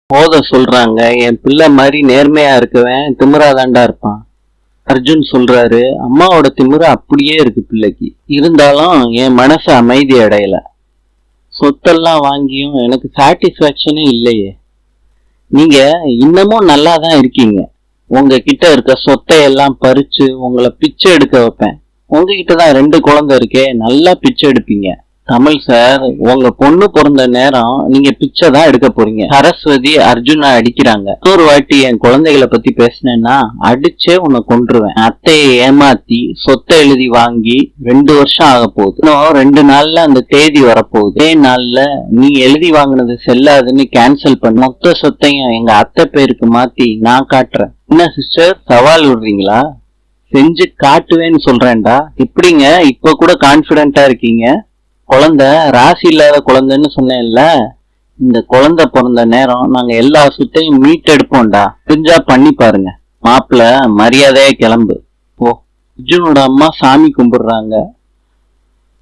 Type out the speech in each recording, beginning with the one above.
சொல்றாங்க, என் பிள்ளை மாதிரி நேர்மையா இருக்கவன் திமிராதாண்டா இருப்பான். அர்ஜுன் சொல்றாரு, அம்மாவோட திமிரு அப்படியே இருக்கு பிள்ளைக்கு. இருந்தாலும் என் மனசு அமைதி அடையல. சொத்தெல்லாம் வாங்கியும் எனக்கு சாட்டிஸ்பாக்சனே இல்லையே. நீங்க இன்னமும் நல்லா தான் இருக்கீங்க. உங்ககிட்ட இருக்க சொத்தை எல்லாம் பறிச்சு உங்களை பிச்சை எடுக்க வைப்பேன். உங்ககிட்ட தான் 2 குழந்தை இருக்கே, நல்லா பிச்சை எடுப்பீங்க. தமிழ் சார், உங்க பொண்ணு பிறந்த நேரம் நீங்க பிச்சை தான் எடுக்க போறீங்க. சரஸ்வதி அர்ஜுனா அடிக்கிறாங்க. ஒரு வாட்டி என் குழந்தைகளை பத்தி பேசினேன்னா அடிச்சே உன்னை கொன்றுவேன். அத்தையை ஏமாத்தி சொத்தை எழுதி வாங்கி 2 வருஷம் ஆக போகுது. இன்னும் 2 நாள்ல அந்த தேதி வரப்போகுது. அதே நாள்ல நீ எழுதி வாங்கினது செல்லாதுன்னு கேன்சல் பண்ண மொத்த சொத்தையும் எங்க அத்தை பேருக்கு மாத்தி நான் காட்டுறேன். என்ன சிஸ்டர், சவால் விடுறீங்களா? செஞ்சு காட்டுவேன்னு சொல்றேன்டா. எப்படிங்க இப்ப கூட கான்பிடென்டா இருக்கீங்க? குழந்தை ராசி இல்லாத குழந்தைன்னு சொன்னேன்ல, இந்த குழந்தை பிறந்த நேரம் நாங்க எல்லா சொத்தையும் மீட்டெடுப்போம்டா. செஞ்சா பண்ணி பாருங்க. மாப்பிள்ள மரியாதையா கிளம்பு போ. அர்ஜுனோட அம்மா சாமி கும்பிடுறாங்க.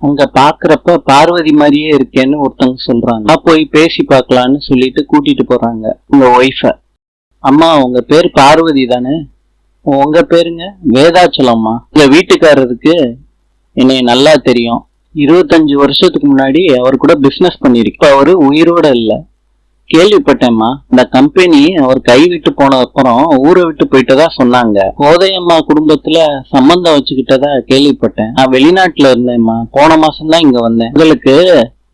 அங்க பாக்குறப்ப பார்வதி மாதிரியே இருக்கேன்னு ஒருத்தவங்க சொல்றாங்க. போய் பேசி பார்க்கலான்னு சொல்லிட்டு கூட்டிட்டு போறாங்க உங்க ஒய்ஃப. அம்மா, உங்க பேர் பார்வதி தானே? உங்க பேருங்க? வேதாச்சலம்மா. உங்க வீட்டுக்காரருக்கு என்னை நல்லா தெரியும். 25 வருஷத்துக்கு முன்னாடி அவர் கூட பிசினஸ் பண்ணிருக்கு. இப்ப அவரு உயிரோட இல்ல. கேள்விப்பட்டேம்மா, இந்த கம்பெனி அவர் கைவிட்டு போன அப்புறம் ஊரை விட்டு போயிட்டதா சொன்னாங்க. கோதையம்மா குடும்பத்துல சம்பந்தம் வச்சுக்கிட்டதா கேள்விப்பட்டேன். நான் வெளிநாட்டுல இருந்தேம்மா. போன மாசம் தான் இங்க வந்தேன். உங்களுக்கு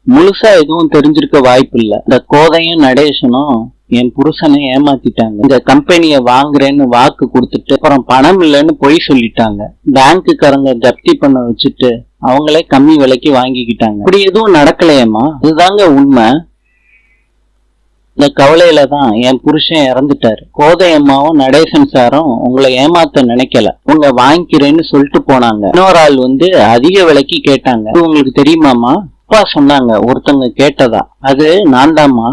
முழுசா எதுவும் தெரிஞ்சிருக்க வாய்ப்பு இல்ல. இந்த கோதையும் நடேசனும் என் புருஷனை ஏமாத்திட்டாங்க. இந்த கம்பெனிய வாங்குறேன்னு வாக்கு கொடுத்துட்டு அப்புறம் பணம் இல்லைன்னு பொய் சொல்லிட்டாங்க. பேங்குக்காரங்க ஜப்தி பண்ண வச்சுட்டு அவங்களே கம்மி விலைக்கு வாங்கிக்கிட்டாங்க. இப்படி எதுவும் நடக்கலையேம்மா. இதுதாங்க உண்மை. இந்த கவலையில தான் என் புருஷன் இறந்துட்டாரு. கோதையம்மாவும் நடேசன் சாரும் உங்களை ஏமாத்த நினைக்கல. உங்க வாங்கிக்கிறேன்னு சொல்லிட்டு போனாங்க. இன்னொரு ஆள் அதிக விலைக்கு கேட்டாங்க. உங்களுக்கு தெரியுமாமா? அப்பா சொன்னாங்க ஒருத்தங்க கேட்டதா. அது நான் தான்மா.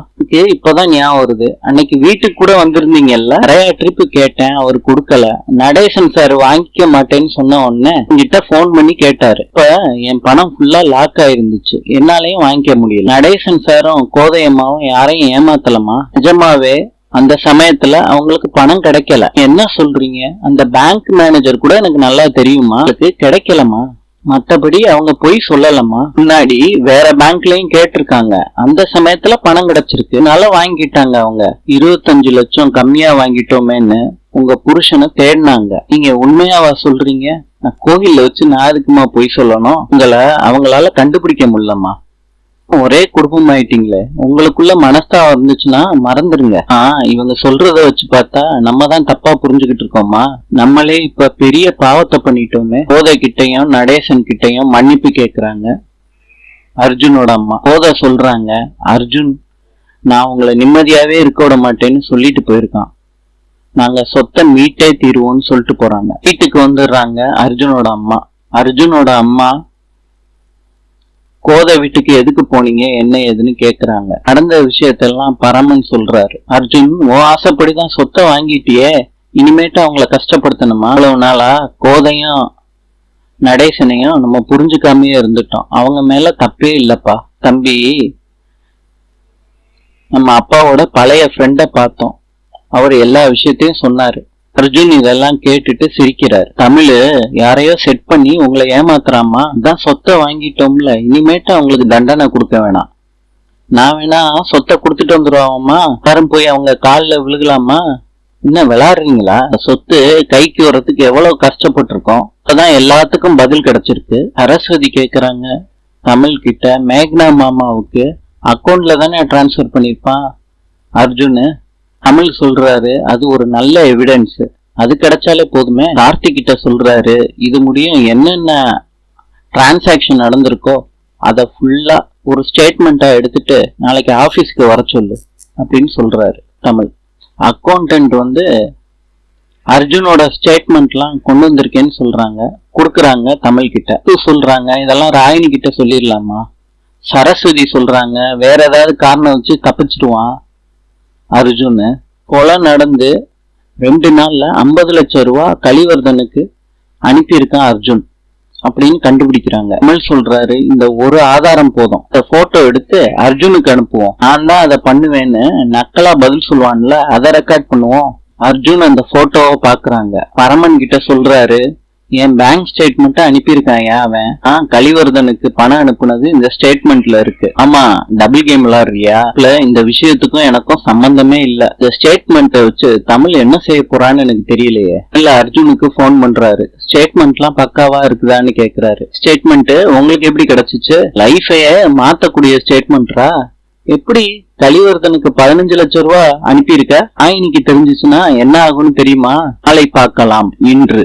இப்பதான் ஞாபகம் வருது. அன்னைக்கு வீட்டுக்கு கூட வந்திருந்தீங்கல்ல, நிறைய ட்ரிப்பு கேட்டேன், அவர் கொடுக்கல. நடேசன் சார் வாங்கிக்க மாட்டேன்னு சொன்ன உடனே உங்ககிட்ட போன் பண்ணி கேட்டாரு. இப்ப என் பணம் ஃபுல்லா லாக் ஆயிருந்துச்சு, என்னாலையும் வாங்கிக்க முடியல. நடேசன் சாரும் கோதையம்மாவும் யாரையும் ஏமாத்தலமா. நிஜமாவே அந்த சமயத்துல அவங்களுக்கு பணம் கிடைக்கல. என்ன சொல்றீங்க? அந்த பேங்க் மேனேஜர் கூட எனக்கு நல்லா தெரியுமா, கிடைக்கலமா. மத்தபடி அவங்க போய் சொல்லலமா. முன்னாடி வேற பேங்க்லயும் கேட்டிருக்காங்க. அந்த சமயத்துல பணம் கிடைச்சிருக்கு, நல்லா வாங்கிட்டாங்க. அவங்க 25 லட்சம் கம்மியா வாங்கிட்டோமேன்னு உங்க புருஷனை தேடினாங்க. நீங்க உண்மையாவா சொல்றீங்க? நான் கோவில்ல வச்சு நான் அதுக்குமா போய் சொல்லணும்? உங்களை அவங்களால கண்டுபிடிக்க முடியலமா. ஒரே குடும்பம் ஆயிட்டீங்களே, உங்களுக்குள்ள மனஸ்தாபம் இருந்துச்சுன்னா மறந்துருங்க. இவங்க சொல்றத வச்சு பார்த்தா நம்ம தான் தப்பா புரிஞ்சுக்கிட்டு இருக்கோமா. நம்மளே இப்ப பெரிய பாவத்தை பண்ணிட்டோமே. கோதை கிட்டையும் நடேசன் கிட்டையும் மன்னிப்பு கேக்குறாங்க அர்ஜுனோட அம்மா. கோதை சொல்றாங்க, அர்ஜுன் நான் உங்களை நிம்மதியாவே இருக்க விட மாட்டேன்னு சொல்லிட்டு போயிருக்கான். நாங்க சொத்தை மீட்டே தீருவோம்னு சொல்லிட்டு போறாங்க. வீட்டுக்கு வந்துடுறாங்க அர்ஜுனோட அம்மா. அர்ஜுனோட அம்மா கோதை வீட்டுக்கு எதுக்கு போனீங்க என்ன ஏதுன்னு கேக்குறாங்க. நடந்த விஷயத்தெல்லாம் பரமன் சொல்றாரு. அர்ஜுன், ஓ ஆசைப்படிதான் சொத்தை வாங்கிட்டியே, இனிமேட்டு அவங்கள கஷ்டப்படுத்தணுமா? அவ்வளவு நாளா கோதையும் நடேசனையும் நம்ம புரிஞ்சுக்காமையே இருந்துட்டோம். அவங்க மேல தப்பே இல்லப்பா. தம்பி, நம்ம அப்பாவோட பழைய ஃப்ரெண்ட பார்த்தோம், அவர் எல்லா விஷயத்தையும் சொன்னாரு. அர்ஜுன் இதெல்லாம் கேட்டுட்டு சிரிக்கிறாரு. தமிழ், யாரையோ செட் பண்ணி உங்களை ஏமாத்துறாமா. அதான் சொத்தை வாங்கிட்டோம்ல, இனிமேட்டு அவங்களுக்கு தண்டனை கொடுக்க வேணாம். நான் வேணா சொத்தை கொடுத்துட்டு வந்துருவாமா, தரம் போய் அவங்க காலில் விழுகலாமா? இன்னும் விளையாடுறீங்களா? சொத்து கைக்கு வர்றதுக்கு எவ்வளவு கஷ்டப்பட்டிருக்கோம். அப்பதான் எல்லாத்துக்கும் பதில் கிடைச்சிருக்கு. சரஸ்வதி கேக்குறாங்க தமிழ் கிட்ட, மேக்னா மாமாவுக்கு அக்கௌண்ட்ல தானே டிரான்ஸ்பர் பண்ணிருப்பான் அர்ஜுன். தமிழ் சொல்றாரு, அது ஒரு நல்ல எவிடன்ஸ், அது கிடைச்சாலே போதுமே. கார்த்திக் கிட்ட சொல்றாரு, இது முடியும் என்னென்ன டிரான்சாக்சன் நடந்திருக்கோ அதை ஃபுல்லா ஒரு ஸ்டேட்மெண்டா எடுத்துட்டு நாளைக்கு ஆபீஸ்க்கு வர சொல்லு அப்படின்னு சொல்றாரு தமிழ். அக்கௌண்டன்ட் அர்ஜுனோட ஸ்டேட்மெண்ட்லாம் கொண்டு வந்திருக்கேன்னு சொல்றாங்க, கொடுக்குறாங்க தமிழ் கிட்ட. சொல்றாங்க, இதெல்லாம் ராயினி கிட்ட சொல்லிடலாமா? சரஸ்வதி சொல்றாங்க, வேற ஏதாவது காரணம் வச்சு தப்பிச்சிடுவான் அர்ஜுன். கொலை நடந்து 2 நாள்ல 50 லட்சம் ரூபாய் கலிவர்தனுக்கு அனுப்பியிருக்கான் அர்ஜுன். அப்படின்னு கண்டுபிடிக்கிறாங்க. கமல் சொல்றாரு, இந்த ஒரு ஆதாரம் போதும், இந்த போட்டோ எடுத்து அர்ஜுனுக்கு அனுப்புவோம், நான் தான் அதை பண்ணுவேன்னு நக்கலா பதில் சொல்லுவான்ல, அதை ரெக்கார்ட் பண்ணுவோம். அர்ஜுன் அந்த போட்டோவை பாக்குறாங்க. பரமன் கிட்ட சொல்றாரு, என் பேங்க் ஸ்டேட்மெண்ட் அனுப்பியிருக்கான் அவன். கலிவர்தனுக்கு பணம் அனுப்புனது இந்த ஸ்டேட்மெண்ட்ல இருக்கு. ஆமா, டபுள் கேம் விளையாடுறியா? இந்த விஷயத்துக்கும் எனக்கும் சம்பந்தமே இல்ல. இந்த ஸ்டேட்மெண்ட்டை வச்சு தமிழ் என்ன செய்ய போறான்னு எனக்கு தெரியலையே. இல்ல, அர்ஜுனுக்கு போன் பண்றாரு. ஸ்டேட்மெண்ட் எல்லாம் பக்காவா இருக்குதான்னு கேக்குறாரு. ஸ்டேட்மெண்ட் உங்களுக்கு எப்படி கிடைச்சிச்சு? லைஃபைய மாத்தக்கூடிய ஸ்டேட்மெண்ட்ரா? எப்படி? கலிவர்தனுக்கு 15 லட்சம் ரூபாய் அனுப்பியிருக்க. இன்னைக்கு தெரிஞ்சிச்சுன்னா என்ன ஆகும்னு தெரியுமா? நாளை பார்க்கலாம். இன்று